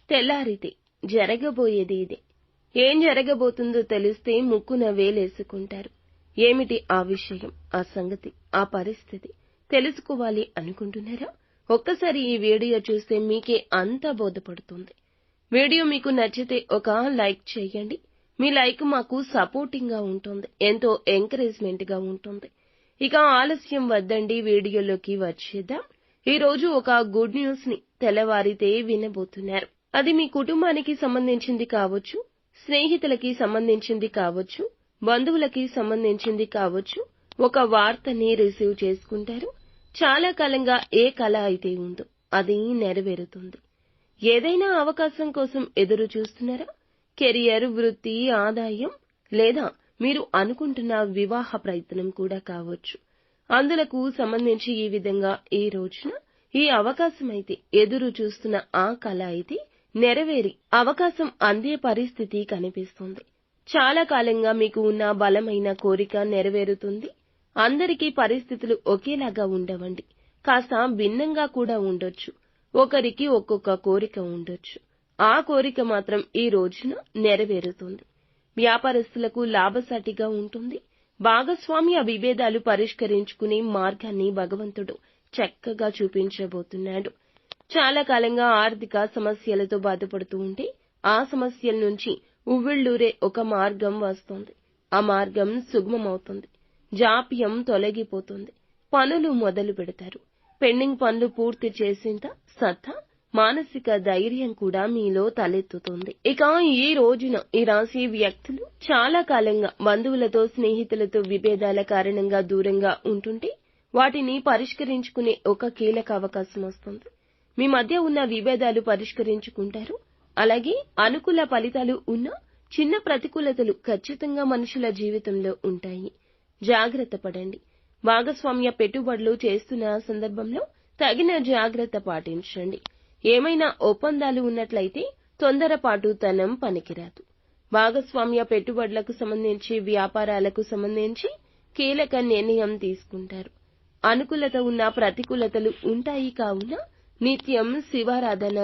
తెల్లారితే జరగబోయేది ఇదే. ఏం జరగబోతుందో తెలిస్తే ముక్కున వేలేసుకుంటారు. ఏమిటి ఆ విషయం, ఆ సంగతి, ఆ పరిస్థితి తెలుసుకోవాలి అనుకుంటున్నారా? ఒక్కసారి ఈ వీడియో చూస్తే మీకే అంతా బోధపడుతుంది. వీడియో మీకు నచ్చితే ఒక లైక్ చేయండి. మీ లైక్ మాకు సపోర్టింగ్ గా ఉంటుంది, ఎంతో ఎంకరేజ్మెంట్ గా ఉంటుంది. ఇక ఆలస్యం వద్దండి, వీడియోలోకి వచ్చేద్దాం. ఈ రోజు ఒక గుడ్ న్యూస్ ని తెల్లవారితే వినబోతున్నారు. అది మీ కుటుంబానికి సంబంధించింది కావచ్చు, స్నేహితులకి సంబంధించింది కావచ్చు, బంధువులకి సంబంధించింది కావచ్చు. ఒక వార్తని రిసీవ్ చేసుకుంటారు. చాలా కాలంగా ఏ కల అయితే ఉందో అది నెరవేరుతుంది. ఏదైనా అవకాశం కోసం ఎదురు చూస్తున్నారా? కెరియర్, వృత్తి, ఆదాయం, లేదా మీరు అనుకుంటున్న వివాహ ప్రయత్నం కూడా కావచ్చు. అందులకు సంబంధించి ఈ విధంగా ఈ రోజున ఈ అవకాశం అయితే ఎదురు చూస్తున్న ఆ కల అయితే నెరవేరి అవకాశం అందే పరిస్థితి కనిపిస్తుంది. చాలా కాలంగా మీకు ఉన్న బలమైన కోరిక నెరవేరుతుంది. అందరికీ పరిస్థితులు ఒకేలాగా ఉండవండి, కాస్త భిన్నంగా కూడా ఉండొచ్చు. ఒకరికి ఒక్కొక్క కోరిక ఉండొచ్చు. ఆ కోరిక మాత్రం ఈ రోజున నెరవేరుతుంది. వ్యాపారస్తులకు లాభసాటిగా ఉంటుంది. భాగస్వామ్య విభేదాలు పరిష్కరించుకునే మార్గాన్ని భగవంతుడు చక్కగా చూపించబోతున్నాడు. చాలా కాలంగా ఆర్థిక సమస్యలతో బాధపడుతూ ఉంటే ఆ సమస్యల నుంచి ఉవ్విళ్లూరే ఒక మార్గం వస్తుంది. ఆ మార్గం సుగమమవుతుంది. జాప్యం తొలగిపోతుంది. పనులు మొదలు పెడతారు. పెండింగ్ పనులు పూర్తి చేసేంత సత్తా, మానసిక ధైర్యం కూడా మీలో తలెత్తుతుంది. ఇక ఈ రోజున ఈ రాశి వ్యక్తులు చాలా కాలంగా బంధువులతో, స్నేహితులతో విభేదాల కారణంగా దూరంగా ఉంటుంటే వాటిని పరిష్కరించుకునే ఒక కీలక అవకాశం వస్తుంది. మీ మధ్య ఉన్న విభేదాలు పరిష్కరించుకుంటారు. అలాగే అనుకూల ఫలితాలు ఉన్న చిన్న ప్రతికూలతలు ఖచ్చితంగా మనుషుల జీవితంలో ఉంటాయి. జాగ్రత్త పడండి. భాగస్వామ్య పెట్టుబడులు చేస్తున్న సందర్భంలో తగిన జాగ్రత్త పాటించండి. ఏమైనా ఒప్పందాలు ఉన్నట్లయితే తొందరపాటుతనం పనికిరాదు. భాగస్వామ్య పెట్టుబడులకు సంబంధించి, వ్యాపారాలకు సంబంధించి కీలక నిర్ణయం తీసుకుంటారు. అనుకూలత ఉన్న ప్రతికూలతలు ఉంటాయి కావున నిత్యం శివారాధన